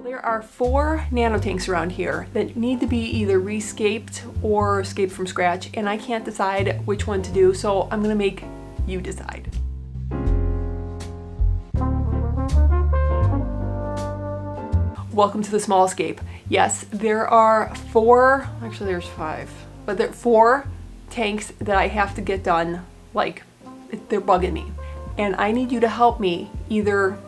There are 4 nano tanks around here that need to be either rescaped or scaped from scratch, and I can't decide which one to do, so I'm gonna make you decide. Welcome to the small Scape. Yes, there are 4, actually there's 5, but there are 4 tanks that I have to get done, like they're bugging me. And I need you to help me either.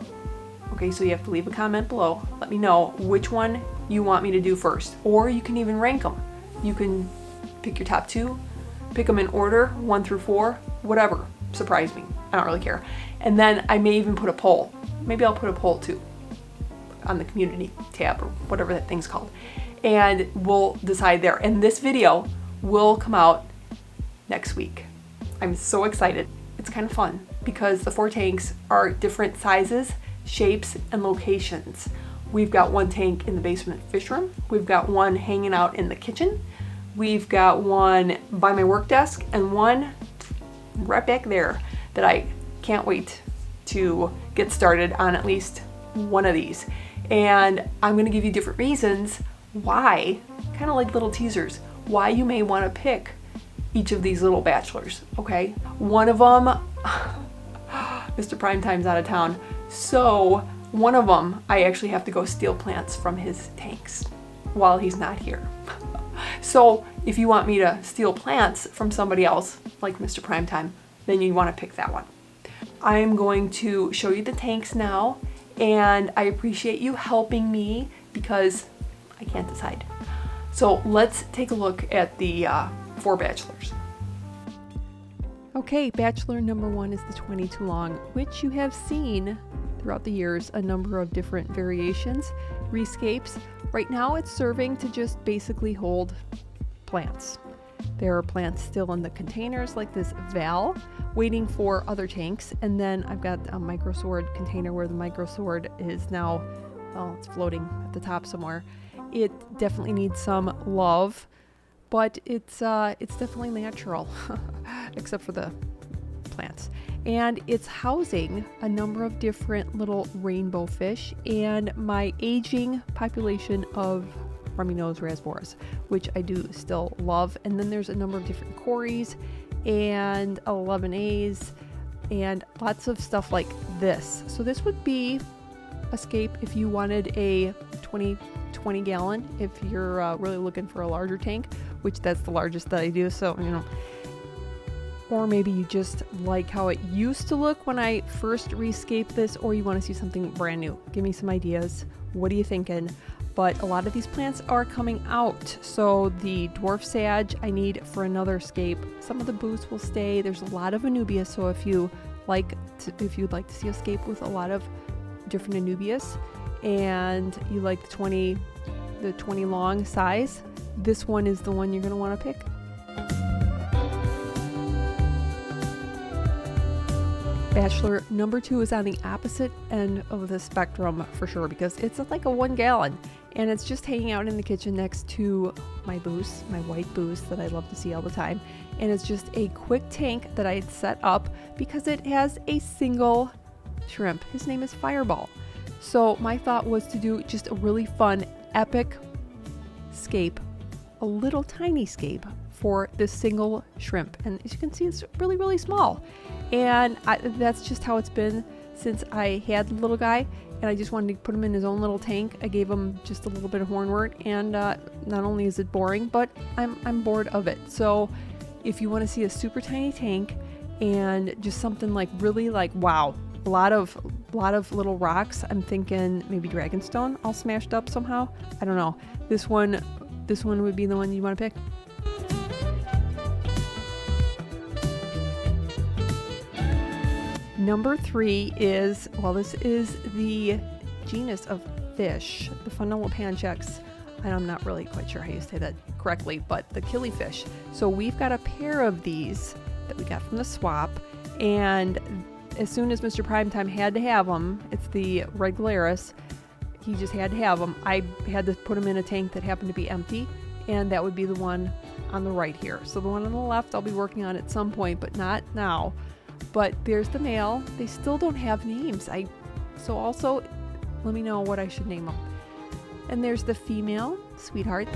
Okay, so you have to leave a comment below. Let me know which one you want me to do first. Or you can even rank them. You can pick your top 2, pick them in order, 1 through 4, whatever. Surprise me. I don't really care. And then I may even put a poll. Maybe I'll put a poll too on the community tab or whatever that thing's called. And we'll decide there. And this video will come out next week. I'm so excited. It's kind of fun because the 4 tanks are different sizes, shapes, and locations. We've got one tank in the basement fish room. We've got one hanging out in the kitchen. We've got one by my work desk and one right back there that I can't wait to get started on at least one of these. And I'm gonna give you different reasons why, kind of like little teasers, why you may wanna pick each of these little bachelors, okay? One of them, Mr. Primetime's out of town. So one of them, I actually have to go steal plants from his tanks while he's not here. So if you want me to steal plants from somebody else, like Mr. Primetime, then you want to pick that one. I'm going to show you the tanks now, and I appreciate you helping me because I can't decide. So let's take a look at the 4 bachelors. Okay, bachelor number 1 is the 22 long, which you have seen throughout the years a number of different variations, rescapes. Right now it's serving to just basically hold plants. There are plants still in the containers like this Val, waiting for other tanks. And then I've got a microsword container where the microsword is now, well, it's floating at the top somewhere. It definitely needs some love, but it's definitely natural, except for the plants. And it's housing a number of different little rainbow fish and my aging population of rummy nose rasboras, which I do still love. And then there's a number of different cories and 11As and lots of stuff like this. So this would be a Scape if you wanted a 20 gallon, if you're really looking for a larger tank, which that's the largest that I do. So, you know, or maybe you just like how it used to look when I first rescaped this, or you want to see something brand new. Give me some ideas. What are you thinking? But a lot of these plants are coming out. So the dwarf sage I need for another Scape. Some of the booths will stay. There's a lot of Anubias. So if you'd like to see a Scape with a lot of different Anubias and you like the 20 long size, this one is the one you're going to want to pick. Bachelor number 2 is on the opposite end of the spectrum for sure, because it's like a 1 gallon and it's just hanging out in the kitchen next to my booths, my white booths that I love to see all the time. And it's just a quick tank that I had set up because it has a single shrimp. His name is Fireball. So my thought was to do just a really fun, epic Scape, a little tiny Scape for this single shrimp. And as you can see, it's really, really small. And that's just how it's been since I had the little guy, and I just wanted to put him in his own little tank. I gave him just a little bit of hornwort, and not only is it boring, but I'm bored of it. So if you want to see a super tiny tank and just something like really like, wow, a lot of little rocks, I'm thinking maybe Dragonstone all smashed up somehow. I don't know. This one would be the one you want to pick. Number 3 is, well, this is the genus of fish, the Funnellopanchax. I'm not really quite sure how you say that correctly, but the killifish. So we've got a pair of these that we got from the swap, and as soon as Mr. Primetime had to have them, it's the Regularis, he just had to have them. I had to put them in a tank that happened to be empty, and that would be the one on the right here. So the one on the left I'll be working on at some point, but not now. But there's the male. They still don't have names. So also, let me know what I should name them. And there's the female, sweetheart.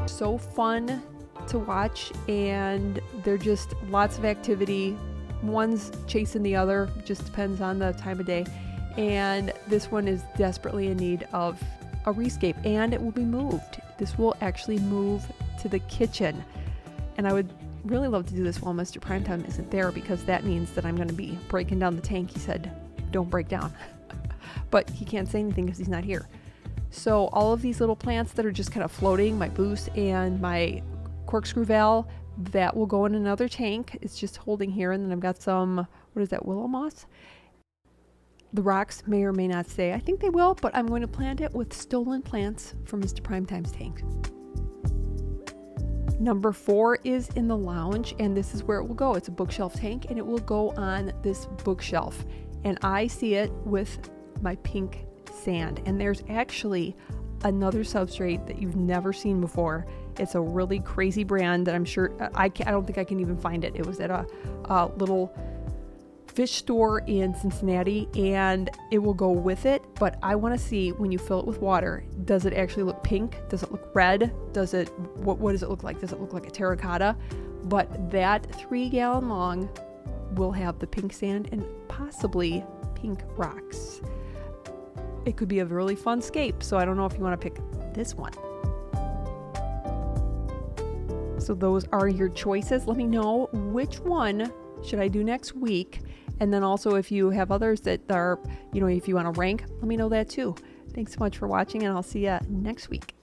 So fun to watch, and they're just lots of activity. One's chasing the other, just depends on the time of day. And this one is desperately in need of a rescape, and it will be moved. This will actually move to the kitchen. And I would really love to do this while Mr. Primetime isn't there, because that means that I'm going to be breaking down the tank. He said, don't break down. But he can't say anything because he's not here. So all of these little plants that are just kind of floating, my boost and my corkscrew valve, that will go in another tank. It's just holding here. And then I've got some, what is that, willow moss? The rocks may or may not stay. I think they will, but I'm going to plant it with stolen plants from Mr. Primetime's tank. Number 4 is in the lounge, and this is where it will go. It's a bookshelf tank, and it will go on this bookshelf. And I see it with my pink sand. And there's actually another substrate that you've never seen before. It's a really crazy brand that I'm sure I don't think I can even find it. It was at a little fish store in Cincinnati, and it will go with it. But I want to see, when you fill it with water, does it actually look pink? Does it look red? Does it, what does it look like? Does it look like a terracotta? But that 3-gallon long will have the pink sand and possibly pink rocks. It could be a really fun scape, so I don't know if you want to pick this one. So those are your choices. Let me know which one should I do next week. And then also, if you have others that are, if you want to rank, let me know that too. Thanks so much for watching, and I'll see you next week.